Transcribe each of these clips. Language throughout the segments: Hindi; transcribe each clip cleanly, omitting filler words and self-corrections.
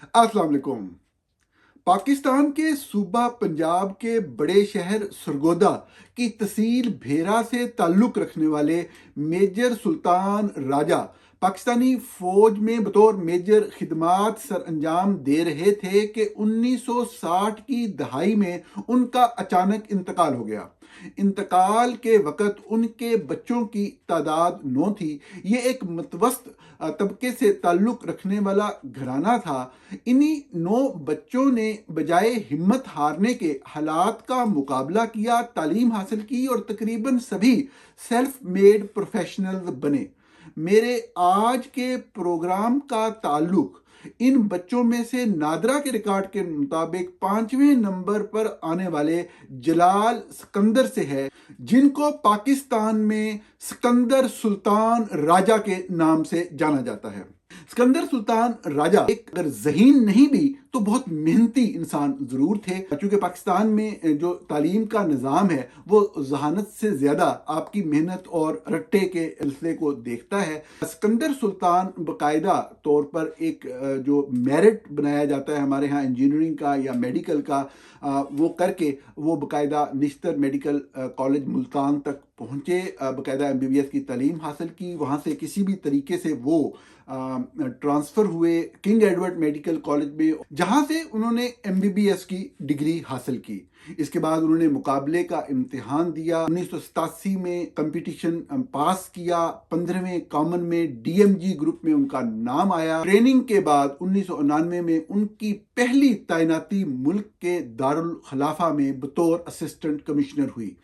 अस्सलाम वालेकुम। पाकिस्तान के सूबा पंजाब के बड़े शहर सरगोदा की तहसील भेरा से ताल्लुक़ रखने वाले मेजर सुल्तान राजा पाकिस्तानी फ़ौज में बतौर मेजर खिदमात सर अंजाम दे रहे थे कि 1960 की दहाई में उनका अचानक इंतकाल हो गया। इंतकाल के वक़्त उनके बच्चों की तादाद 9 थी। ये एक मतवस्त तबके से ताल्लुक़ रखने वाला घराना था। इन्हीं 9 बच्चों ने बजाय हिम्मत हारने के हालात का मुकाबला किया, तालीम हासिल की और तकरीबन सभी सेल्फ मेड प्रोफेशनल्स बने। मेरे आज के प्रोग्राम का ताल्लुक इन बच्चों में से नादरा के रिकॉर्ड के मुताबिक 5वें नंबर पर आने वाले जलाल सिकंदर से है, जिनको पाकिस्तान में सिकंदर सुल्तान राजा के नाम से जाना जाता है। सिकंदर सुल्तान राजा एक अगर ज़हीन नहीं भी तो बहुत मेहनती इंसान ज़रूर थे, क्योंकि पाकिस्तान में जो तालीम का निज़ाम है वो जहानत से ज़्यादा आपकी मेहनत और रट्टे के सिलसिले को देखता है। सिकंदर सुल्तान बाकायदा तौर पर एक जो मेरिट बनाया जाता है हमारे यहाँ इंजीनियरिंग का या मेडिकल का, वो करके वो बाकायदा निश्तर मेडिकल कॉलेज मुल्तान तक पहुँचे, बाकायदा MBBS की तालीम हासिल की। वहाँ से किसी भी तरीके से वो ट्रांसफ़र हुए किंग एडवर्ड मेडिकल कॉलेज में, जहाँ से उन्होंने MBBS की डिग्री हासिल की। इसके बाद उन्होंने मुकाबले का इम्तिहान दिया। 1987 में कंपटीशन पास किया। 15वें कॉमन में DMG ग्रुप में उनका नाम आया। ट्रेनिंग के बाद 1999 में उनकी पहली तैनाती मुल्क के दारुल खलाफा में बतौर असिस्टेंट कमिश्नर हुई।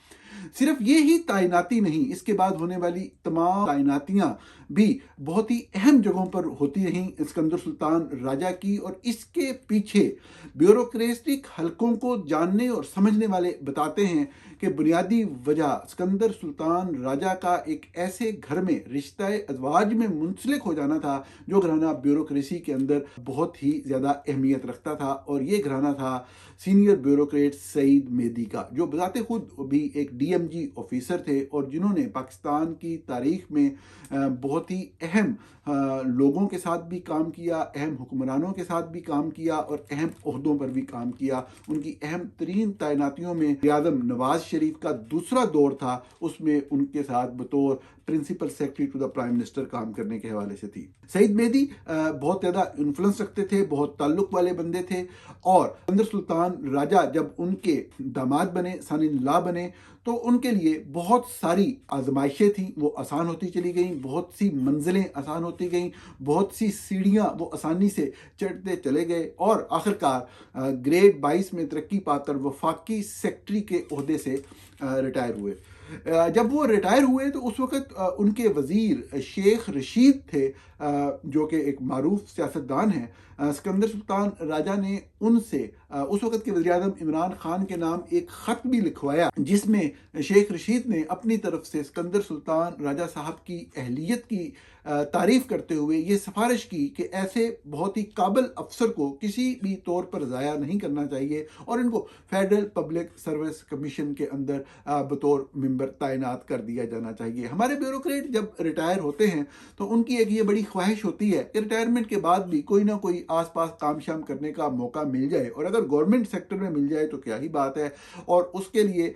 सिर्फ ये ही तैनाती नहीं, इसके बाद होने वाली तमाम तैनातियां भी बहुत ही अहम जगहों पर होती रहीं सिकंदर सुल्तान राजा की। और इसके पीछे ब्यूरोक्रेटिक हलकों को जानने और समझने वाले बताते हैं कि बुनियादी वजह सिकंदर सुल्तान राजा का एक ऐसे घर में रिश्ता अज़वाज में मुंसलिक हो जाना था जो घराना ब्यूरोक्रेसी के अंदर बहुत ही ज़्यादा अहमियत रखता था। और ये घराना था सीनियर ब्यूरोक्रेट सईद मेहदी का, जो बताते खुद भी एक DMG ऑफिसर थे और जिन्होंने पाकिस्तान की तारीख में बहुत ही अहम लोगों के साथ भी काम किया, अहम हुक्मरानों के साथ भी काम किया और अहम ओहदों पर भी काम किया। उनकी अहम तरीन तैनातियों में आज़म नवाज शरीफ का दूसरा दौर था, उसमें उनके साथ बतौर principal secretary to the prime minister काम करने के हवाले से थी। सईद मेहदी बहुत ज़्यादा इन्फ्लुएंस रखते थे, बहुत ताल्लुक वाले बंदे थे। और सिकंदर सुल्तान राजा जब उनके दामाद बने, सन-इन-लॉ बने, तो उनके लिए बहुत सारी आजमाइशें थीं, वो आसान होती चली गईं, बहुत सी मंजिलें आसान होती गईं, बहुत सी सीढ़ियाँ वो आसानी से चढ़ते चले गए और आखिरकार ग्रेड 22 में तरक्की पाकर वफाकी सेक्रेटरी के ओहदे से रिटायर हुए। जब वो रिटायर हुए तो उस वक़्त उनके वज़ीर शेख रशीद थे, जो कि एक मारूफ सियासतदान हैं। सिकंदर सुल्तान राजा ने उनसे उस वक़्त के वज़ीर-ए-आज़म इमरान खान के नाम एक ख़त भी लिखवाया, जिसमें शेख रशीद ने अपनी तरफ से सिकंदर सुल्तान राजा साहब की अहलियत की तारीफ़ करते हुए ये सिफारिश की कि ऐसे बहुत ही काबिल अफसर को किसी भी तौर पर ज़ाया नहीं करना चाहिए और इनको फेडरल पब्लिक सर्विस कमीशन के अंदर बतौर मेंबर तैनात कर दिया जाना चाहिए। हमारे ब्यूरोक्रेट जब रिटायर होते हैं तो उनकी एक ये बड़ी ख्वाहिश होती है कि रिटायरमेंट के बाद भी कोई ना कोई आसपास काम शाम करने का मौका मिल जाए, और अगर गवर्नमेंट सेक्टर में मिल जाए तो क्या ही बात है। और उसके लिए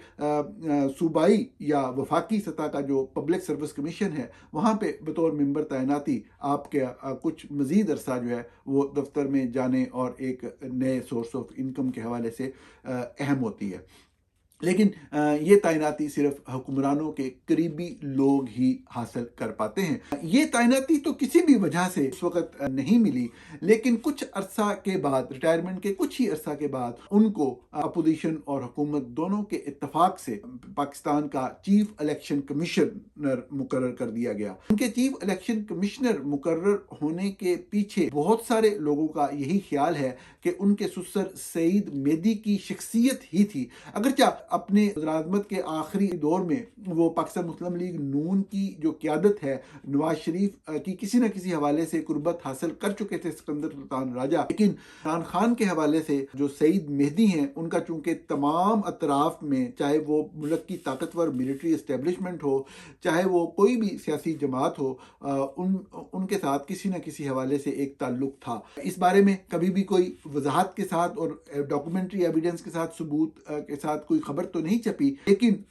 सूबाई या वफाकी सतह का जो पब्लिक सर्विस कमीशन है वहाँ पे बतौर मेंबर तैनाती आपके कुछ मज़ीद अरसा जो है वो दफ्तर में जाने और एक नए सोर्स ऑफ इनकम के हवाले से अहम होती है। लेकिन ये तैनाती सिर्फ हुक्मरानों के करीबी लोग ही हासिल कर पाते हैं। ये तैनाती तो किसी भी वजह से उस वक़्त नहीं मिली, लेकिन कुछ अरसा के बाद, रिटायरमेंट के कुछ ही अरसा के बाद, उनको अपोजिशन और हुकूमत दोनों के इत्तफाक से पाकिस्तान का चीफ इलेक्शन कमिश्नर मुकर्रर कर दिया गया। उनके चीफ इलेक्शन कमिश्नर मुकर्रर होने के पीछे बहुत सारे लोगों का यही ख्याल है कि उनके ससुर सईद मेहदी की शख्सियत ही थी। अगरचा अपने वज़ीर-ए-आज़मत के आखिरी दौर में वो पाकिस्तान मुस्लिम लीग नून की जो क़यादत है, नवाज शरीफ की किसी न किसी हवाले से कुर्बत हासिल कर चुके थे सिकंदर सुल्तान राजा। लेकिन इमरान खान के हवाले से जो सईद मेहदी हैं, उनका चूँकि तमाम अतराफ में, चाहे वो मुल्क की ताकतवर मिलिट्री इस्टेब्लिशमेंट हो, चाहे वो कोई भी सियासी जमात हो, उनके साथ किसी न किसी हवाले से एक ताल्लुक था। इस बारे में कभी भी कोई वजाहत के साथ और डॉक्यूमेंट्री एविडेंस के साथ, सबूत के साथ कोई खबर तो नहीं छपी, लेकिन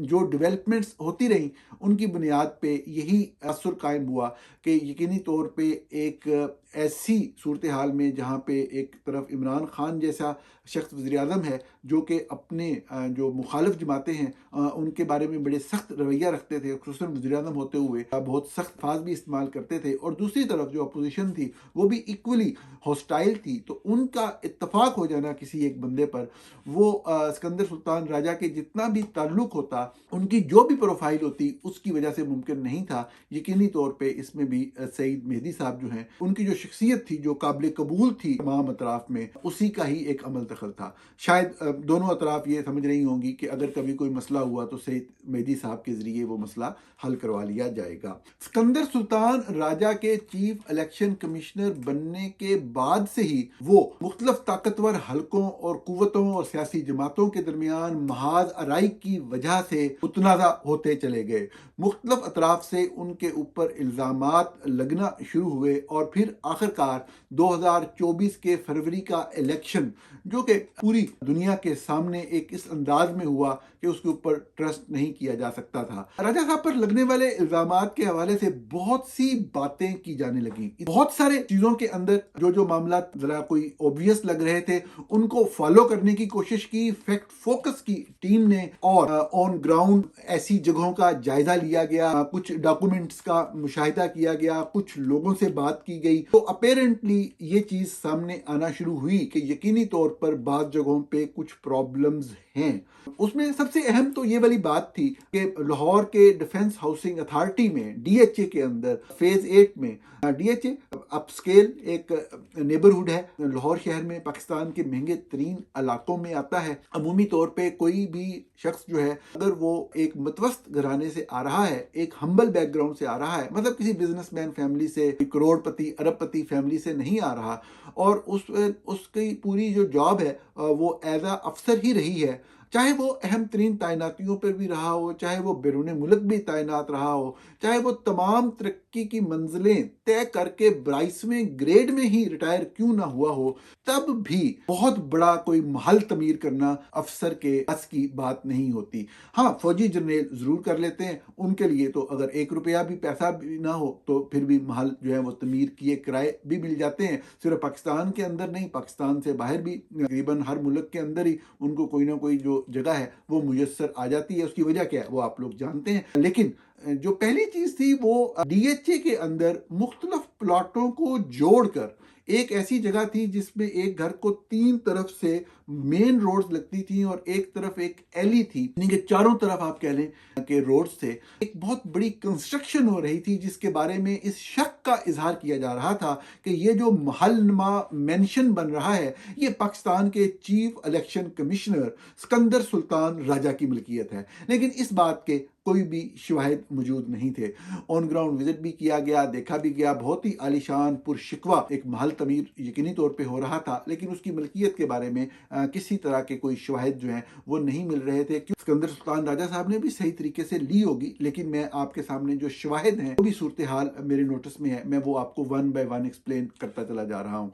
जो डेवलपमेंट्स होती रहीं उनकी बुनियाद पे यही असर कायम हुआ कि यकीनी तौर पे एक ऐसी सूरत हाल में जहाँ पे एक तरफ इमरान खान जैसा शख्स वज़ीर आज़म है जो कि अपने जो मुखालिफ जमातें हैं उनके बारे में बड़े सख्त रवैया रखते थे, खुसूसन वज़ीर आज़म होते हुए बहुत सख्त अल्फाज भी इस्तेमाल करते थे, और दूसरी तरफ जो अपोजिशन थी वो भी इक्वली हॉस्टाइल थी, तो उनका इत्तफाक हो जाना किसी एक बंदे पर, वो सिकंदर सुल्तान राजा के जितना भी ताल्लुक होता, उनकी जो भी प्रोफाइल होती, उसकी वजह से मुमकिन नहीं था। यकीनी तौर पे इसमें भी सईद मेहदी साहब जो हैं, उनकी जो शख्सियत थी, जो काबिल कबूल थी तमाम अतराफ में, उसी का ही एक अमल दखल था। शायद दोनों अतराफ ये समझ रही होंगी कि अगर कभी कोई मसला हुआ तो सईद मेहदी साहब के ज़रिए वो मसला हल करवा लिया जाएगा। सिकंदर सुल्तान राजा के चीफ इलेक्शन कमिश्नर बनने के बाद से ही वो मुख्तलिफ ताकतवर हलकों और कुव्वतों और सियासी जमातों के दरमियान महाज आराई की वजह से मुतनाज़ा होते चले गए। मुख्तलिफ अतराफ से उनके ऊपर इल्ज़ामात लगना शुरू हुए और फिर आखिरकार 2024 के फरवरी का इलेक्शन, जो कि पूरी दुनिया के सामने एक इस अंदाज में हुआ कि उसके ऊपर ट्रस्ट नहीं किया जा सकता था। राजा साहब पर लगने वाले इल्जामात के हवाले से बहुत सी बातें की जाने लगी। बहुत सारे चीजों के अंदर जो मामला जरा कोई ऑब्वियस लग रहे थे, उनको फॉलो करने की कोशिश की फैक्ट फोकस की टीम ने, और ऑन ग्राउंड ऐसी जगहों का जायजा लिया गया, कुछ डॉक्यूमेंट्स का मुशाहिदा किया गया, कुछ लोगों से बात की गई, तो अपेरेंटली ये चीज सामने आना शुरू हुई कि यकीनी तौर पर बात जगहों पे कुछ प्रॉब्लम्स हैं। उसमें सबसे अहम तो ये वाली बात थी कि लाहौर के डिफेंस हाउसिंग अथॉरिटी में, डीएचए के अंदर फेज 8 में, डीएचए अपस्केल एक नेबरहुड है लाहौर शहर में, पाकिस्तान के महंगे तरीन इलाकों में आता है। अमूमी तौर पे कोई भी शख्स जो है, अगर वो एक मतवस्त घराने से आ रहा है, एक हम्बल बैकग्राउंड से आ रहा है, मतलब किसी बिजनेसमैन फैमिली से, करोड़पति अरबपति फैमिली से नहीं आ रहा, और उसकी पूरी जो जॉब है वो एज अ अफसर ही रही है, चाहे वो अहम तरीन तैनातियों पर भी रहा हो, चाहे वो बैरून मुल्क भी तैनात रहा हो, चाहे वो तमाम तरक्की की मंजिलें तय करके 22वें ग्रेड में ही रिटायर क्यों ना हुआ हो, तब भी बहुत बड़ा कोई महल तमीर करना अफसर के बस की बात नहीं होती। हाँ, फौजी जर्नल जरूर कर लेते हैं, उनके लिए तो अगर 1 रुपया भी पैसा भी ना हो तो फिर भी महल जो है वो तमीर किए किराए भी मिल जाते हैं। सिर्फ पाकिस्तान के अंदर नहीं, पाकिस्तान से बाहर भी तकरीबन हर मुल्क के अंदर ही उनको कोई ना कोई जो जगह है वो मुयस्सर आ जाती है। उसकी वजह क्या है वो आप लोग जानते हैं। लेकिन जो पहली चीज थी वो डीएचए के अंदर मुख्तलिफ प्लॉटों को जोड़कर एक ऐसी जगह थी जिसमें एक घर को 3 तरफ से मेन रोड्स लगती थी और एक तरफ एक एली थी, यानी कि चारों तरफ आप कह लें कि रोड्स थे। एक बहुत बड़ी कंस्ट्रक्शन हो रही थी जिसके बारे में इस शक का इजहार किया जा रहा था कि ये जो महलनुमा मेंशन बन रहा है ये पाकिस्तान के chief election commissioner Sikandar Sultan Raja की मिल्कियत है। लेकिन इस बात के कोई भी शवाहिद मौजूद नहीं थे। ऑन ग्राउंड विजिट भी किया गया, देखा भी गया, बहुत ही आलिशान पुरशिकवा एक महल तमीर यकीनी तौर पे हो रहा था, लेकिन उसकी मिल्कियत के बारे में किसी तरह के कोई शवाहिद जो हैं वो नहीं मिल रहे थे। क्यों सिकंदर सुल्तान राजा साहब ने भी सही तरीके से ली होगी, लेकिन मैं आपके सामने जो शवाहिद हैं वो भी सूरत हाल मेरे नोटिस में है, मैं वो आपको वन बाय वन एक्सप्लेन करता चला जा रहा हूँ।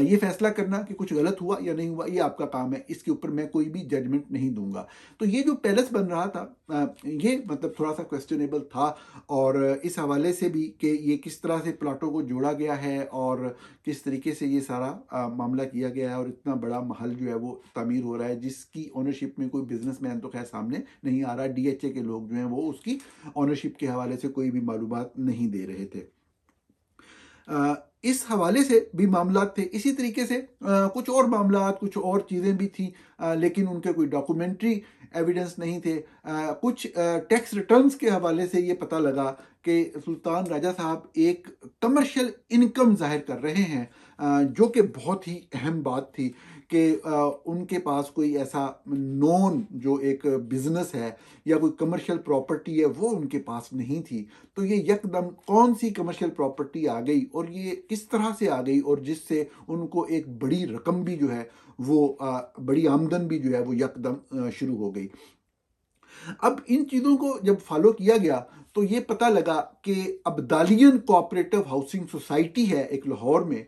ये फैसला करना कि कुछ गलत हुआ या नहीं हुआ ये आपका काम है, इसके ऊपर मैं कोई भी जजमेंट नहीं दूंगा। तो ये जो पैलेस बन रहा था ये मतलब थोड़ा सा क्वेश्चनेबल था, और इस हवाले से भी कि ये किस तरह से प्लाटों को जोड़ा गया है और किस तरीके से ये सारा मामला किया गया है, और इतना बड़ा महल जो है वो तामीर हो रहा है जिसकी ओनरशिप में कोई बिजनेसमैन तो खैर सामने नहीं आ रहा, डीएचए के लोग जो हैं वो उसकी ओनरशिप के हवाले से कोई भी मालूमात नहीं दे रहे थे। इस हवाले से भी मामला थे। इसी तरीके से कुछ और मामला, कुछ और चीज़ें भी थी, लेकिन उनके कोई डॉक्यूमेंट्री एविडेंस नहीं थे। कुछ टैक्स रिटर्न्स के हवाले से ये पता लगा कि सुल्तान राजा साहब एक कमर्शियल इनकम जाहिर कर रहे हैं जो कि बहुत ही अहम बात थी कि उनके पास कोई ऐसा नॉन जो एक बिजनेस है या कोई कमर्शियल प्रॉपर्टी है वो उनके पास नहीं थी। तो ये यकदम कौन सी कमर्शियल प्रॉपर्टी आ गई और ये किस तरह से आ गई, और जिससे उनको एक बड़ी रकम भी जो है वो बड़ी आमदन भी जो है वो यकदम शुरू हो गई। अब इन चीज़ों को जब फॉलो किया गया तो ये पता लगा कि अब्दालियन कोऑपरेटिव हाउसिंग सोसाइटी है एक लाहौर में,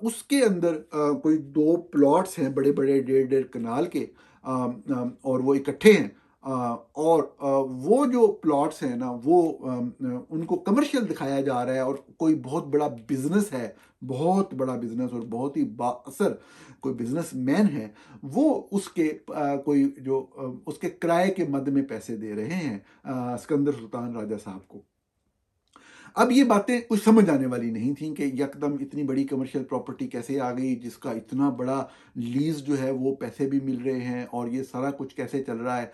उसके अंदर कोई 2 प्लॉट्स हैं बड़े बड़े 1.5 कनाल के, और वो इकट्ठे हैं। और वो जो प्लॉट्स हैं ना वो उनको कमर्शियल दिखाया जा रहा है, और कोई बहुत बड़ा बिजनेस है, बहुत बड़ा बिजनेस और बहुत ही बाअसर कोई बिजनेसमैन है, वो उसके कोई जो उसके किराए के मद में पैसे दे रहे हैं सिकंदर सुल्तान राजा साहब को। अब ये बातें कुछ समझ आने वाली नहीं थी कि यकदम इतनी बड़ी कमर्शियल प्रॉपर्टी कैसे आ गई जिसका इतना बड़ा लीज जो है वो पैसे भी मिल रहे हैं, और ये सारा कुछ कैसे चल रहा है।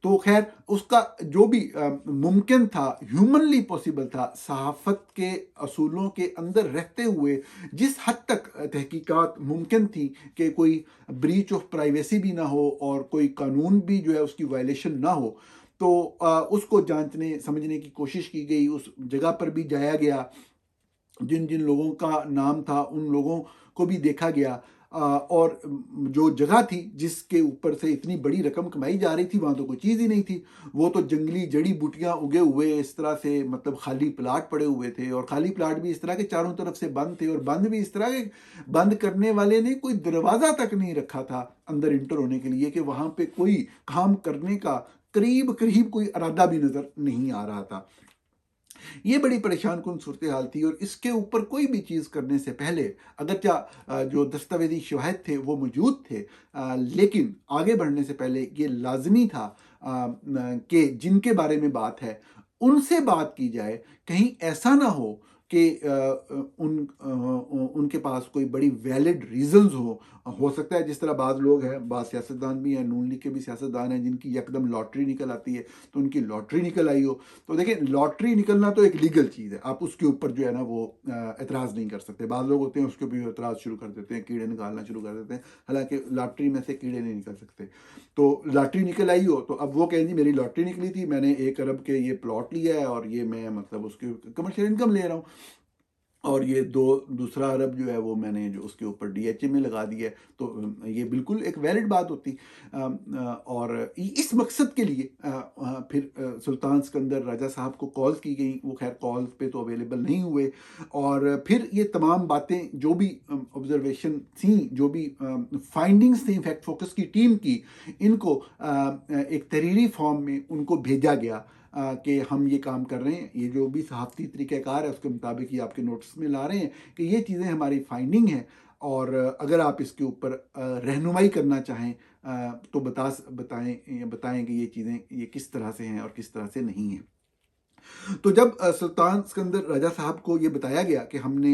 तो खैर उसका जो भी मुमकिन था, ह्यूमनली पॉसिबल था, सहाफ़त के असूलों के अंदर रहते हुए जिस हद तक तहकीकात मुमकिन थी कि कोई ब्रीच ऑफ प्राइवेसी भी ना हो और कोई कानून भी जो है उसकी वायलेशन ना हो, तो उसको जांचने समझने की कोशिश की गई। उस जगह पर भी जाया गया, जिन जिन लोगों का नाम था उन लोगों को भी देखा गया, और जो जगह थी जिसके ऊपर से इतनी बड़ी रकम कमाई जा रही थी वहाँ तो कोई चीज़ ही नहीं थी। वो तो जंगली जड़ी बूटियाँ उगे हुए इस तरह से, मतलब खाली प्लाट पड़े हुए थे, और खाली प्लाट भी इस तरह के चारों तरफ से बंद थे, और बंद भी इस तरह के, बंद करने वाले ने कोई दरवाज़ा तक नहीं रखा था अंदर इंटर होने के लिए, कि वहाँ पे कोई काम करने का करीब करीब कोई इरादा भी नज़र नहीं आ रहा था। ये बड़ी परेशान कुन सूरत हाल थी, और इसके ऊपर कोई भी चीज़ करने से पहले अगरचा जो दस्तावेजी शवाहिद थे वो मौजूद थे, लेकिन आगे बढ़ने से पहले ये लाजमी था कि जिनके बारे में बात है उनसे बात की जाए। कहीं ऐसा ना हो कि उनके पास कोई बड़ी वैलिड रीजंस हो सकता है जिस तरह बाज़ लोग हैं, बाज़ सियासतदान भी हैं, नून लीग के भी सियासतदान हैं जिनकी यकदम लॉटरी निकल आती है, तो उनकी लॉटरी निकल आई हो। तो देखिए, लॉटरी निकलना तो एक लीगल चीज़ है, आप उसके ऊपर जो है ना वो एतराज़ नहीं कर सकते। बाद लोग होते हैं उसके ऊपर एतराज़ शुरू कर देते हैं, कीड़े निकालना शुरू कर देते हैं, हालांकि लॉटरी में से कीड़े नहीं निकल सकते। तो लॉटरी निकल आई हो तो अब वो कहें जी मेरी लॉटरी निकली थी, मैंने 1 अरब के ये प्लॉट लिया है और ये मैं मतलब उसकी कमर्शियल इनकम ले रहा हूँ, और ये दूसरा अरब जो है वो मैंने जो उसके ऊपर डीएचए में लगा दिया है। तो ये बिल्कुल एक वैलिड बात होती। और इस मकसद के लिए फिर सुल्तान सिकंदर राजा साहब को कॉल्स की गई, वो खैर कॉल्स पे तो अवेलेबल नहीं हुए, और फिर ये तमाम बातें जो भी ऑब्जर्वेशन थी, जो भी फाइंडिंग्स थी फैक्ट फोकस की टीम की, इनको एक तहरीरी फॉर्म में उनको भेजा गया कि हम ये काम कर रहे हैं, ये जो भी सहाफ़ती तरीक़ाकार है उसके मुताबिक ये आपके नोटिस में ला रहे हैं कि ये चीज़ें हमारी फाइंडिंग हैं, और अगर आप इसके ऊपर रहनुमाई करना चाहें तो बताएं कि ये चीज़ें ये किस तरह से हैं और किस तरह से नहीं हैं। तो जब सुल्तान सिकंदर राजा साहब को ये बताया गया कि हमने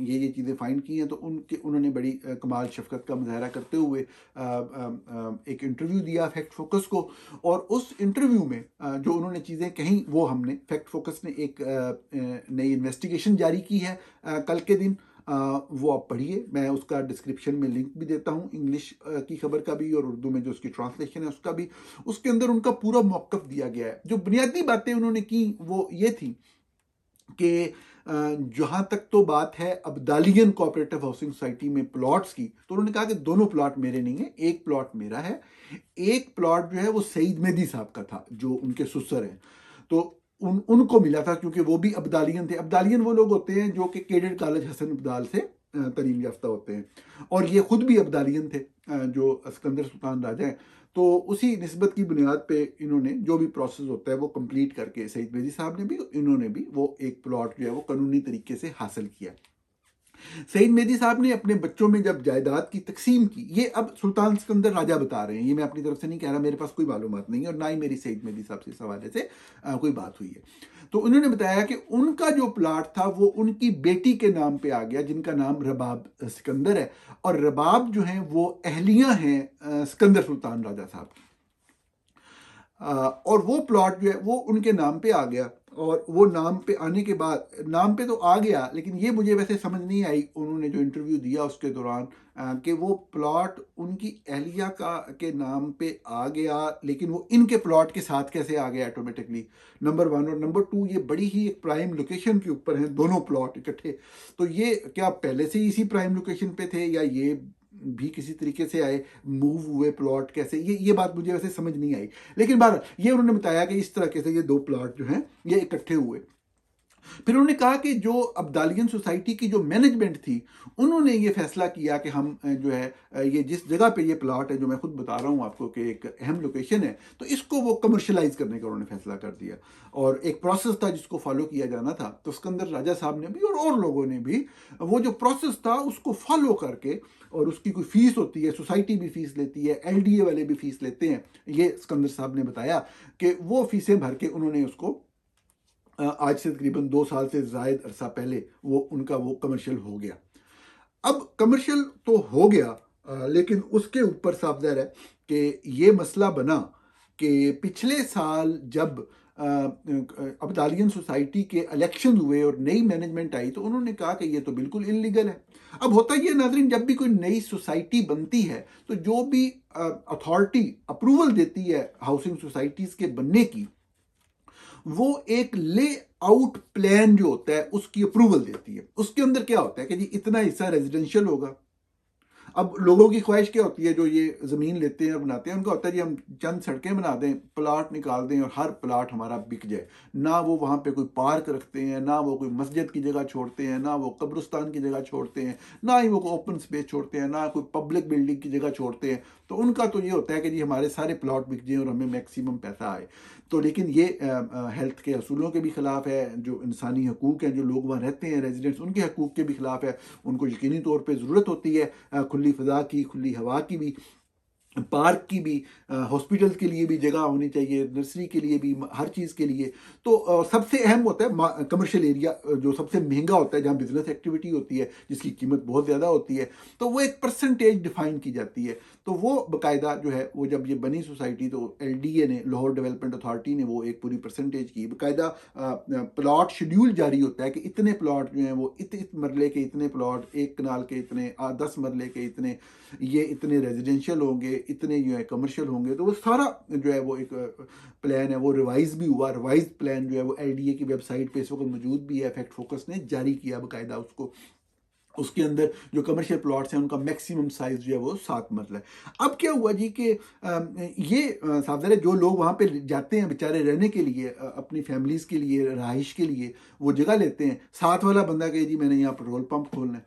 ये चीज़ें फाइंड की हैं, तो उन्होंने बड़ी कमाल शफ़क़त का मुज़ाहरा करते हुए एक इंटरव्यू दिया फैक्ट फोकस को, और उस इंटरव्यू में जो उन्होंने चीज़ें कहीं वो हमने फैक्ट फोकस ने एक नई इन्वेस्टिगेशन जारी की है कल के दिन, वो आप पढ़िए, मैं उसका डिस्क्रिप्शन में लिंक भी देता हूँ, इंग्लिश की खबर का भी और उर्दू में जो उसकी ट्रांसलेशन है उसका भी। उसके अंदर उनका पूरा मौक़िफ़ दिया गया है। जो बुनियादी बातें उन्होंने की वो ये थी कि जहाँ तक तो बात है अब्दालियन कोऑपरेटिव हाउसिंग सोसाइटी में प्लॉट्स की, तो उन्होंने कहा कि दोनों प्लॉट मेरे नहीं है, एक प्लॉट मेरा है, एक प्लॉट जो है वो सईद मेहदी साहब का था जो उनके सुसर हैं। तो उनको मिला था क्योंकि वो भी अब्दालियन थे। अब्दालियन वो लोग होते हैं जो कि कैडेट कॉलेज हसन अब्दाल से तालीम याफ्ता होते हैं, और ये खुद भी अब्दालियन थे जो सिकंदर सुल्तान राजा हैं। तो उसी निस्बत की बुनियाद पे इन्होंने जो भी प्रोसेस होता है वो कंप्लीट करके, सईद मेहदी साहब ने भी, इन्होंने भी वो एक प्लॉट जो है वो कानूनी तरीके से हासिल किया। सईद मेहदी साहब ने अपने बच्चों में जब जायदाद की तकसीम की, ये अब सुल्तान सिकंदर राजा बता रहे हैं, ये मैं अपनी तरफ से नहीं कह रहा, मेरे पास कोई मालूमात नहीं है और ना ही मेरी सईद मेहदी साहब से इस हवाले से कोई बात हुई है। तो उन्होंने बताया कि उनका जो प्लाट था वो उनकी बेटी के नाम पे आ गया, जिनका नाम रबाब सिकंदर है, और रबाब जो हैं वो अहलियां हैं सिकंदर सुल्तान राजा साहब की। और वो प्लॉट जो है वो उनके नाम पे आ गया। और वो नाम पे आने के बाद, नाम पे तो आ गया, लेकिन ये मुझे वैसे समझ नहीं आई उन्होंने जो इंटरव्यू दिया उसके दौरान, कि वो प्लॉट उनकी अहलिया का के नाम पे आ गया, लेकिन वो इनके प्लॉट के साथ कैसे आ गया ऑटोमेटिकली, नंबर वन। और नंबर टू, ये बड़ी ही एक प्राइम लोकेशन के ऊपर हैं दोनों प्लॉट इकट्ठे। तो ये क्या पहले से ही इसी प्राइम लोकेशन पे थे, या ये भी किसी तरीके से आए, मूव हुए प्लॉट कैसे, ये बात मुझे वैसे समझ नहीं आई। लेकिन बहरहाल ये उन्होंने बताया कि इस तरह से ये दो प्लॉट जो हैं ये इकट्ठे हुए। फिर उन्होंने कहा कि जो अब्दालियन सोसाइटी की जो मैनेजमेंट थी, उन्होंने ये फैसला किया कि हम जो है ये जिस जगह पे ये प्लॉट है, जो मैं खुद बता रहा हूँ आपको कि एक अहम लोकेशन है, तो इसको वो कमर्शलाइज करने का उन्होंने फैसला कर दिया। और एक प्रोसेस था जिसको फॉलो किया जाना था, तो सिकंदर राजा साहब ने भी और लोगों ने भी वो जो प्रोसेस था उसको फॉलो करके, और उसकी कोई फीस होती है, सोसाइटी भी फीस लेती है, एलडीए वाले भी फीस लेते हैं, ये सिकंदर साहब ने बताया कि वो फीसें भर के उन्होंने उसको आज से तकरीबन 2 साल से ज़ायद अरसा पहले वो उनका वो कमर्शियल हो गया। अब कमर्शियल तो हो गया, लेकिन उसके ऊपर साफ ज़ाहिर है कि ये मसला बना कि पिछले साल जब अब्दालियन सोसाइटी के इलेक्शन हुए और नई मैनेजमेंट आई, तो उन्होंने कहा कि ये तो बिल्कुल इलीगल है। अब होता ये नाज़रीन, जब भी कोई नई सोसाइटी बनती है, तो जो भी अथॉरिटी अप्रूवल देती है हाउसिंग सोसाइटीज़ के बनने की, वो एक ले आउट प्लान जो होता है उसकी अप्रूवल देती है। उसके अंदर क्या होता है कि जी इतना हिस्सा रेजिडेंशियल होगा। अब लोगों की ख्वाहिश क्या होती है, जो ये ज़मीन लेते हैं और बनाते हैं, उनका होता है जी हम चंद सड़कें बना दें, प्लाट निकाल दें और हर प्लाट हमारा बिक जाए। ना वो वहाँ पे कोई पार्क रखते हैं, ना वो कोई मस्जिद की जगह छोड़ते हैं, ना वो कब्रिस्तान की जगह छोड़ते हैं, ना ही वो कोई ओपन स्पेस छोड़ते हैं, ना कोई पब्लिक बिल्डिंग की जगह छोड़ते हैं। तो उनका तो ये होता है कि जी हमारे सारे प्लाट बिक जाएँ और हमें मैक्सिमम पैसा आए। तो लेकिन ये हेल्थ के असूलों के भी ख़िलाफ़ है, जो इंसानी हकूक़ हैं, जो लोग वहाँ रहते हैं रेजिडेंट्स, उनके हकूक़ के भी ख़िलाफ़ है। उनको यकीनी तौर पे ज़रूरत होती है खुली फ़ज़ा की, खुली हवा की भी, पार्क की भी, हॉस्पिटल के लिए भी जगह होनी चाहिए, नर्सरी के लिए भी, हर चीज़ के लिए। तो सबसे अहम होता है कमर्शियल एरिया, जो सबसे महंगा होता है, जहाँ बिजनेस एक्टिविटी होती है, जिसकी कीमत बहुत ज़्यादा होती है, तो वो एक परसेंटेज डिफाइन की जाती है। तो वो बाकायदा जो है, वो जब ये बनी सोसाइटी, तो एलडीए ने, लाहौर डेवलपमेंट अथॉरिटी ने, वो एक पूरी परसेंटेज की बाकायदा प्लॉट शेड्यूल जारी होता है कि इतने प्लॉट जो हैं वो इत मरले के इतने प्लॉट, 1 कनाल के इतने, 10 मरले के इतने, ये इतने रेजिडेंशियल होंगे, इतने जो है कमर्शियल होंगे। तो वो सारा जो है वो एक प्लान है, वो रिवाइज भी हुआ। रिवाइज प्लान जो है वो एलडीए की वेबसाइट पे इस वक्त मौजूद भी है। फैक्ट फोकस ने जारी किया बाकायदा उसको। उसके अंदर जो कमर्शियल प्लॉट्स हैं उनका मैक्सिमम साइज जो है वो 7 मरला है। अब क्या हुआ जी कि ये साफ ज़ाहिर है, जो लोग वहाँ पे जाते हैं बेचारे रहने के लिए, अपनी फैमिलीज़ के लिए, रहाइश के लिए वो जगह लेते हैं, साथ वाला बंदा कहे जी मैंने यहाँ पेट्रोल पंप खोलना है,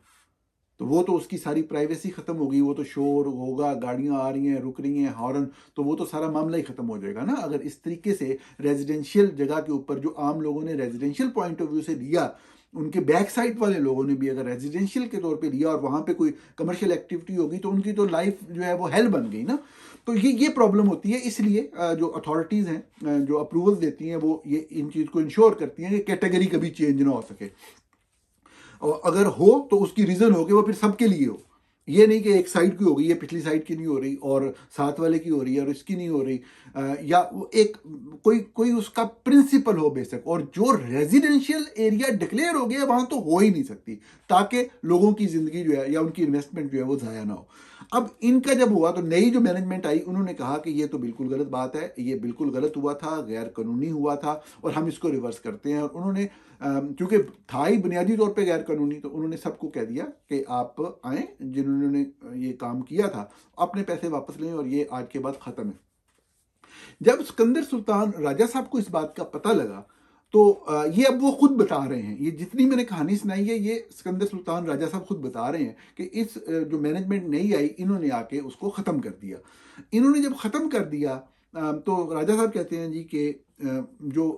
तो वो तो उसकी सारी प्राइवेसी ख़त्म हो गई। वो तो शोर होगा, गाड़ियाँ आ रही हैं, रुक रही हैं, हॉर्न, तो वो तो सारा मामला ही ख़त्म हो जाएगा ना। अगर इस तरीके से रेजिडेंशियल जगह के ऊपर, जो आम लोगों ने रेजिडेंशियल पॉइंट ऑफ व्यू से लिया, उनके बैक साइड वाले लोगों ने भी अगर रेजिडेंशियल के तौर पे लिया और वहाँ पे कोई कमर्शियल एक्टिविटी होगी, तो उनकी तो लाइफ जो है वो हेल बन गई ना। तो ये प्रॉब्लम होती है। इसलिए जो अथॉरिटीज़ हैं, जो अप्रूवल देती हैं, वो ये इन चीज़ को इंश्योर करती हैं कि कैटेगरी कभी चेंज ना हो सके, और अगर हो तो उसकी रीज़न हो कि वो फिर सबके लिए हो। ये नहीं कि एक साइड की हो गई, ये पिछली साइड की नहीं हो रही, और साथ वाले की हो रही है और इसकी नहीं हो रही, या वो एक कोई कोई उसका प्रिंसिपल हो बेशक। और जो रेजिडेंशियल एरिया डिक्लेयर हो गया वहाँ तो हो ही नहीं सकती, ताकि लोगों की ज़िंदगी जो है या उनकी इन्वेस्टमेंट जो है वो ज़ाया ना हो। अब इनका जब हुआ, तो नई जो मैनेजमेंट आई, उन्होंने कहा कि ये तो बिल्कुल गलत बात है, ये बिल्कुल गलत हुआ था, गैर कानूनी हुआ था, और हम इसको रिवर्स करते हैं। और उन्होंने क्योंकि था ही बुनियादी तौर पे गैर कानूनी, तो उन्होंने सबको कह दिया कि आप आएँ, जिन्होंने ये काम किया था अपने पैसे वापस लें, और ये आज के बाद ख़त्म है। जब सिकंदर सुल्तान राजा साहब को इस बात का पता लगा, तो ये अब वो खुद बता रहे हैं, ये जितनी मैंने कहानी सुनाई है, ये सिकंदर सुल्तान राजा साहब खुद बता रहे हैं कि इस जो मैनेजमेंट नई आई, इन्होंने आके उसको ख़त्म कर दिया। इन्होंने जब ख़त्म कर दिया, तो राजा साहब कहते हैं जी कि जो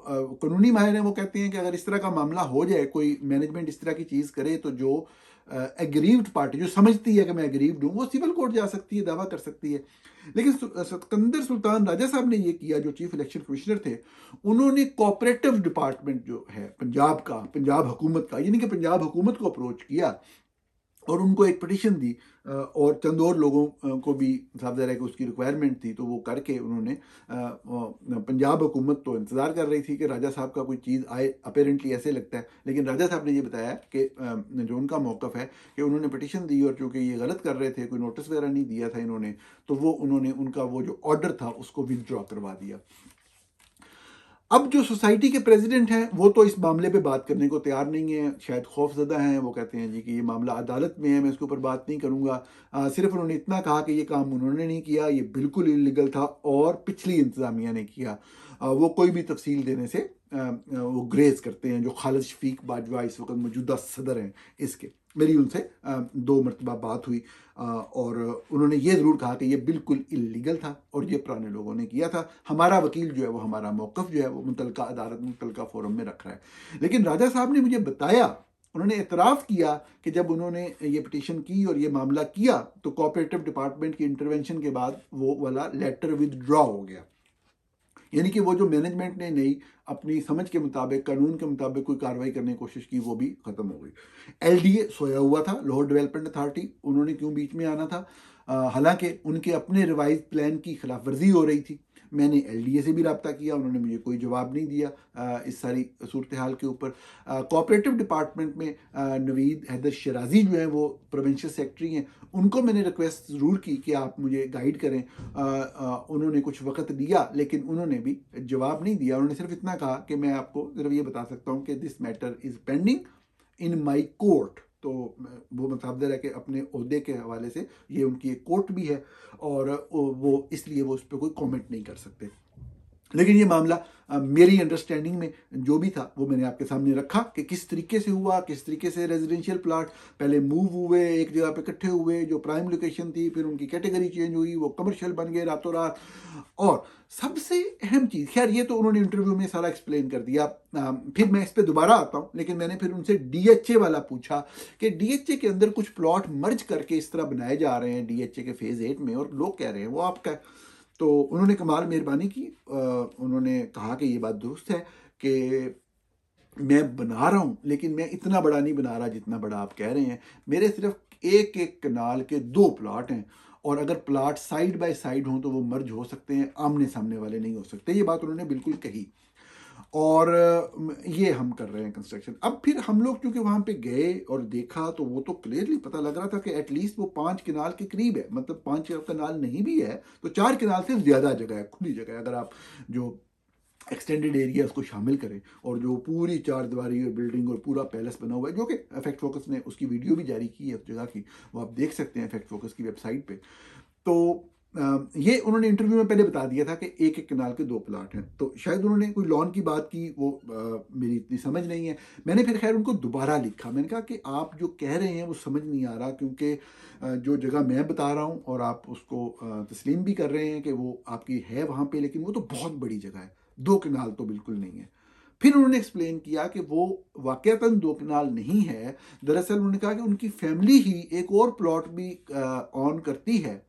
कानूनी माहिर हैं वो कहते हैं कि अगर इस तरह का मामला हो जाए, कोई मैनेजमेंट इस तरह की चीज़ करे, तो जो एग्रीव्ड पार्टी जो समझती है कि मैं एग्रीव्ड हूँ, वो सिविल कोर्ट जा सकती है, दावा कर सकती है। लेकिन सिकंदर सुल्तान राजा साहब ने ये किया, जो चीफ इलेक्शन कमिश्नर थे, उन्होंने कोऑपरेटिव डिपार्टमेंट जो है पंजाब का, पंजाब हुकूमत का, यानी कि पंजाब हुकूमत को अप्रोच किया और उनको एक पिटीशन दी और चंद और लोगों को भी साहब ज़रा कि उसकी रिक्वायरमेंट थी, तो वो करके उन्होंने पंजाब हुकूमत तो इंतज़ार कर रही थी कि राजा साहब का कोई चीज़ आए, अपेरेंटली ऐसे लगता है, लेकिन राजा साहब ने ये बताया कि जो उनका मौक़िफ़ है कि उन्होंने पिटीशन दी और चूँकि ये गलत कर रहे थे, कोई नोटिस वगैरह नहीं दिया था इन्होंने, तो वो उन्होंने उनका वो जो ऑर्डर था उसको विथड्रॉ करवा दिया। अब जो सोसाइटी के प्रेसिडेंट हैं वो तो इस मामले पे बात करने को तैयार नहीं है, शायद खौफजदा हैं। वो कहते हैं जी कि ये मामला अदालत में है, मैं इसके ऊपर बात नहीं करूँगा। सिर्फ उन्होंने इतना कहा कि ये काम उन्होंने नहीं किया, ये बिल्कुल इलीगल था और पिछली इंतज़ामिया ने किया। वो कोई भी तफसील देने से वो ग्रेज करते हैं। जो खालिद शफीक बाजवा इस वक्त मौजूदा सदर हैं इसके, मेरी उनसे 2 मरतबा बात हुई और उन्होंने ये ज़रूर कहा कि ये बिल्कुल इलीगल था और ये पुराने लोगों ने किया था। हमारा वकील जो है वो हमारा मौक़िफ़ जो है वो मुतलका अदालत मुतलका फ़ोरम में रख रहा है। लेकिन राजा साहब ने मुझे बताया, उन्होंने एतराफ़ किया कि जब उन्होंने ये पिटीशन की और ये मामला किया तो कोऑपरेटिव डिपार्टमेंट की इंटरवेंशन के बाद वो वाला लेटर विथड्रॉ हो गया। यानी कि वो जो मैनेजमेंट ने नई अपनी समझ के मुताबिक, कानून के मुताबिक कोई कार्रवाई करने की कोशिश की, वो भी ख़त्म हो गई। एलडीए सोया हुआ था, लाहौर डेवलपमेंट अथॉरिटी, उन्होंने क्यों बीच में आना था? हालांकि उनके अपने रिवाइज प्लान की खिलाफ वर्जी हो रही थी। मैंने एलडीए से भी रब्ता किया, उन्होंने मुझे कोई जवाब नहीं दिया इस सारी सूरत हाल के ऊपर। कोऑपरेटिव डिपार्टमेंट में नवीद हैदर शराजी जो हैं वो प्रोविंशियल सेक्रेटरी हैं, उनको मैंने रिक्वेस्ट ज़रूर की कि आप मुझे गाइड करें। उन्होंने कुछ वक्त दिया लेकिन उन्होंने भी जवाब नहीं दिया। उन्होंने सिर्फ इतना कहा कि मैं आपको सिर्फ ये बता सकता हूँ कि this matter is pending in my court. तो वो मतलब है कि अपने ओहदे के हवाले से ये उनकी एक कोर्ट भी है और वो इसलिए वो उस पर कोई कमेंट नहीं कर सकते। लेकिन ये मामला मेरी अंडरस्टैंडिंग में जो भी था वो मैंने आपके सामने रखा कि किस तरीके से हुआ, किस तरीके से रेजिडेंशियल प्लाट पहले मूव हुए, एक जगह पे इकट्ठे हुए जो प्राइम लोकेशन थी, फिर उनकी कैटेगरी चेंज हुई, वो कमर्शियल बन गए रातों रात। और सबसे अहम चीज़, खैर ये तो उन्होंने इंटरव्यू में सारा एक्सप्लेन कर दिया। फिर मैं इस पर दोबारा आता हूँ, लेकिन मैंने फिर उनसे डीएचए वाला पूछा कि डीएचए के अंदर कुछ प्लॉट मर्ज करके इस तरह बनाए जा रहे हैं डीएचए के फेज़ 8 में और लोग कह रहे हैं वो आपका। तो उन्होंने कमाल मेहरबानी की, उन्होंने कहा कि ये बात दुरुस्त है कि मैं बना रहा हूँ लेकिन मैं इतना बड़ा नहीं बना रहा जितना बड़ा आप कह रहे हैं। मेरे सिर्फ एक एक कनाल के 2 प्लाट हैं और अगर प्लाट साइड बाय साइड हों तो वो मर्ज हो सकते हैं, आमने सामने वाले नहीं हो सकते। ये बात उन्होंने बिल्कुल कही और ये हम कर रहे हैं कंस्ट्रक्शन। अब फिर हम लोग क्योंकि वहाँ पे गए और देखा तो वो तो क्लियरली पता लग रहा था कि एटलीस्ट वो 5 कनाल के करीब है, मतलब 5 कनाल नहीं भी है तो 4 कनाल से ज़्यादा जगह है, खुली जगह है। अगर आप जो एक्सटेंडेड एरिया उसको शामिल करें और जो पूरी 4 दीवारी और बिल्डिंग और पूरा पैलेस बना हुआ है, जो कि इफेक्ट फोकस ने उसकी वीडियो भी जारी की है उस जगह की, वो आप देख सकते हैं इफेक्ट फोकस की वेबसाइट पे। तो ये उन्होंने इंटरव्यू में पहले बता दिया था कि एक एक कनाल के 2 प्लाट हैं, तो शायद उन्होंने कोई लॉन की बात की, वो मेरी इतनी समझ नहीं है। मैंने फिर खैर उनको दोबारा लिखा, मैंने कहा कि आप जो कह रहे हैं वो समझ नहीं आ रहा, क्योंकि जो जगह मैं बता रहा हूँ और आप उसको तस्लीम भी कर रहे हैं कि वो आपकी है वहाँ पे, लेकिन वो तो बहुत बड़ी जगह है, 2 कनाल तो बिल्कुल नहीं है। फिर उन्होंने एक्सप्लेन किया कि वो वाकयातन 2 कनाल नहीं है, दरअसल उन्होंने कहा कि उनकी फैमिली ही एक और प्लॉट भी ऑन करती है,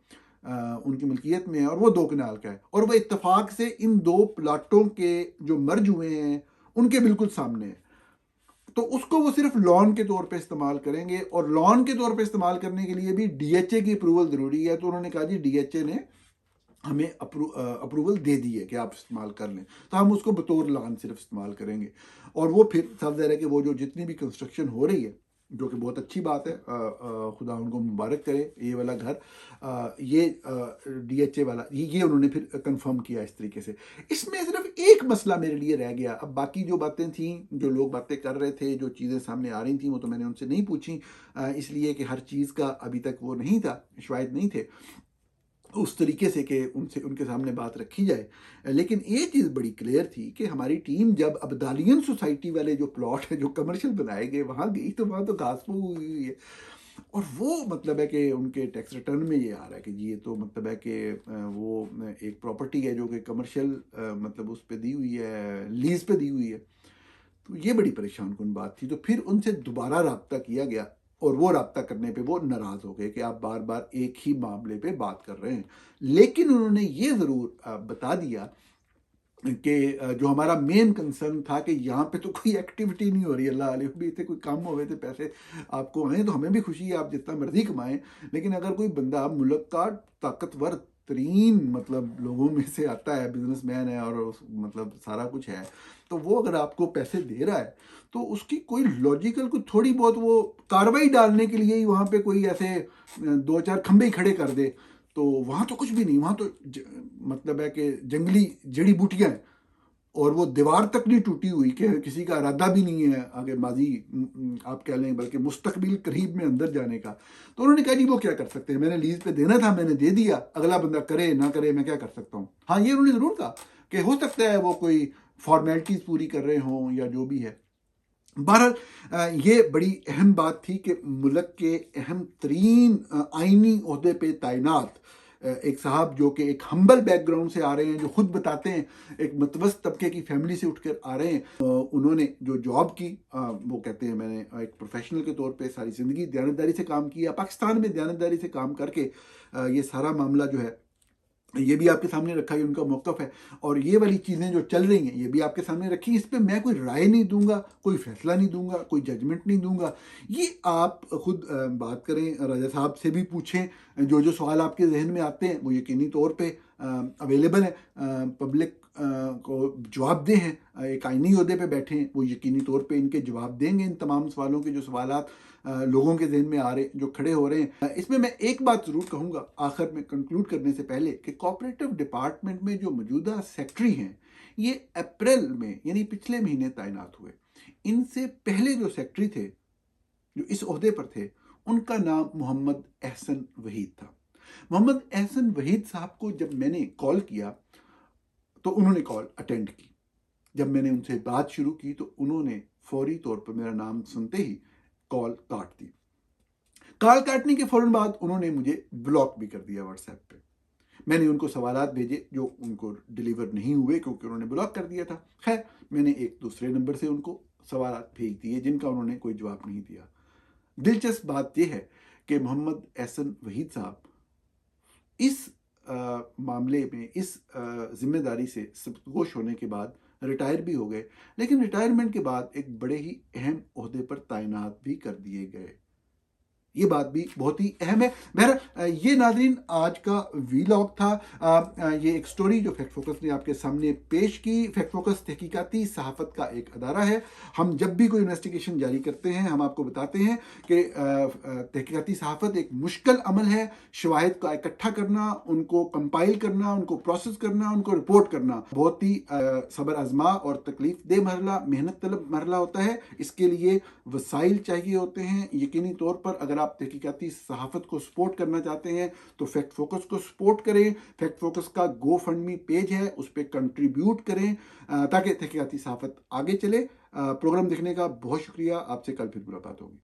उनकी मिल्कियत में है और वो 2 कनाल का है और वो इत्तेफाक से इन 2 प्लाटों के जो मर्ज हुए हैं उनके बिल्कुल सामने है। तो उसको वो सिर्फ लॉन के तौर पे इस्तेमाल करेंगे और लॉन के तौर पे इस्तेमाल करने के लिए भी डीएचए की अप्रूवल ज़रूरी है। तो उन्होंने कहा जी डीएचए ने हमें अप्रूवल दे दी है कि आप इस्तेमाल कर लें, तो हम उसको बतौर लान सिर्फ इस्तेमाल करेंगे। और वो फिर साफ ज़ाहिर है कि वो जो जितनी भी कंस्ट्रक्शन हो रही है, जो कि बहुत अच्छी बात है, खुदा उनको मुबारक करे, ये वाला घर, ये डीएचए वाला, ये उन्होंने फिर कंफर्म किया इस तरीके से। इसमें सिर्फ एक मसला मेरे लिए रह गया। अब बाकी जो बातें थी, जो लोग बातें कर रहे थे, जो चीज़ें सामने आ रही थी, वो तो मैंने उनसे नहीं पूछी, इसलिए कि हर चीज़ का अभी तक वो नहीं था, शायद नहीं थे उस तरीके से कि उनसे उनके सामने बात रखी जाए। लेकिन ये चीज़ बड़ी क्लियर थी कि हमारी टीम जब अब्दालियन सोसाइटी वाले जो प्लॉट है जो कमर्शियल बनाए गए वहाँ गई, तो वहाँ तो घास फूस हुई है और वो मतलब है कि उनके टैक्स रिटर्न में ये आ रहा है कि जी ये तो मतलब है कि वो एक प्रॉपर्टी है जो कि कमर्शियल मतलब उस पर दी हुई है, लीज पे दी हुई है। तो ये बड़ी परेशान कुन बात थी। तो फिर उनसे दोबारा रब्ता किया गया और वो रब्ता करने पे वो नाराज़ हो गए कि आप बार बार एक ही मामले पे बात कर रहे हैं। लेकिन उन्होंने ये ज़रूर बता दिया कि जो हमारा मेन कंसर्न था कि यहाँ पे तो कोई एक्टिविटी नहीं हो रही, अल्लाह अलैह भी थे, कोई काम होवे थे, पैसे आपको आए तो हमें भी खुशी है, आप जितना मर्जी कमाएं, लेकिन अगर कोई बंदा मुल्क का ताकतवर तरीन मतलब लोगों में से आता है, बिजनेसमैन है और मतलब सारा कुछ है, तो वो अगर आपको पैसे दे रहा है तो उसकी कोई लॉजिकल, कोई थोड़ी बहुत वो कार्रवाई डालने के लिए ही वहाँ पे कोई ऐसे दो चार खंबे ही खड़े कर दे, तो वहाँ तो कुछ भी नहीं, वहाँ तो मतलब है कि जंगली जड़ी बूटियाँ हैं और वो दीवार तक नहीं टूटी हुई कि किसी का इरादा भी नहीं है आगे माजी आप कह लें, बल्कि मुस्तकबिल करीब में अंदर जाने का। तो उन्होंने कहा जी वो क्या कर सकते हैं, मैंने लीज पे देना था, मैंने दे दिया, अगला बंदा करे ना करे मैं क्या कर सकता हूँ। हाँ ये उन्होंने ज़रूर कहा कि हो सकता है वो कोई फॉर्मेलिटीज़ पूरी कर रहे हों या जो भी है। बहरहाल ये बड़ी अहम बात थी कि मुल्क के अहम तरीन आइनी ओहदे पे तैनात एक साहब जो कि एक हम्बल बैकग्राउंड से आ रहे हैं, जो खुद बताते हैं एक मतवस्त तबके की फैमिली से उठकर आ रहे हैं, उन्होंने जो जॉब की वो कहते हैं मैंने एक प्रोफेशनल के तौर पे सारी ज़िंदगी दयानतदारी से काम किया, पाकिस्तान में दयानतदारी से काम करके ये सारा मामला जो है ये भी आपके सामने रखा, ये उनका मौक़िफ़ है और ये वाली चीज़ें जो चल रही हैं ये भी आपके सामने रखी। इस पे मैं कोई राय नहीं दूंगा, कोई फैसला नहीं दूंगा, कोई जजमेंट नहीं दूंगा, ये आप खुद बात करें, राजा साहब से भी पूछें, जो जो सवाल आपके जहन में आते हैं वो यकीनी तौर पे अवेलेबल है, पब्लिक को जवाब दे हैं, एक आईनी ओहदे पे बैठे हैं, वो यकीनी तौर पे इनके जवाब देंगे, इन तमाम सवालों के जो सवालात लोगों के जहन में आ रहे, जो खड़े हो रहे हैं। इसमें मैं एक बात ज़रूर कहूँगा आखिर में कंक्लूड करने से पहले कि कोऑपरेटिव डिपार्टमेंट में जो मौजूदा सेक्रेटरी हैं ये अप्रैल में यानी पिछले महीने तैनात हुए। इनसे पहले जो सेक्रेटरी थे, जो इस ओहदे पर थे, उनका नाम मोहम्मद एहसन वहीद था। मोहम्मद एहसन वहीद साहब को जब मैंने कॉल किया तो उन्होंने कॉल अटेंड की। जब मैंने उनसे बात शुरू की तो उन्होंने फौरी तौर पर मेरा नाम सुनते ही कॉल काट दी। कॉल काटने के फौरन बाद उन्होंने मुझे ब्लॉक भी कर दिया व्हाट्सएप पे। मैंने उनको सवालात भेजे जो उनको डिलीवर नहीं हुए क्योंकि उन्होंने ब्लॉक कर दिया था। खैर मैंने एक दूसरे नंबर से उनको सवालात भेज दिए जिनका उन्होंने कोई जवाब नहीं दिया। दिलचस्प बात यह है कि मोहम्मद एहसन वहीद साहब इस मामले में, इस जिम्मेदारी से सबगोश होने के बाद रिटायर भी हो गए, लेकिन रिटायरमेंट के बाद एक बड़े ही अहम ओहदे पर तैनात भी कर दिए गए। ये बात भी बहुत ही अहम है। बहरहाल ये नाज़रीन आज का वीलॉग था। ये एक स्टोरी जो फैक्ट फोकस ने आपके सामने पेश की। फैक्ट फोकस तहकीकाती सहाफ़त का एक अदारा है। हम जब भी कोई इन्वेस्टिगेशन जारी करते हैं हम आपको बताते हैं कि तहकीकाती सहाफ़त एक मुश्किल अमल है। शवाहिद का इकट्ठा करना, उनको कंपाइल करना, उनको प्रोसेस करना, उनको रिपोर्ट करना बहुत ही सब्र आज़मा और तकलीफ दे मरला, मेहनत तलब मरला होता है। इसके लिए वसाइल चाहिए होते हैं। यकीनी तौर पर अगर आप तहकीकाती सहाफ़त को सपोर्ट करना चाहते हैं तो फैक्ट फोकस को सपोर्ट करें। फैक्ट फोकस का गो फंड मी पेज है, उस पर कंट्रीब्यूट करें ताकि तहकीकाती सहाफ़त आगे चले। प्रोग्राम देखने का बहुत शुक्रिया। आपसे कल फिर मुलाकात होगी।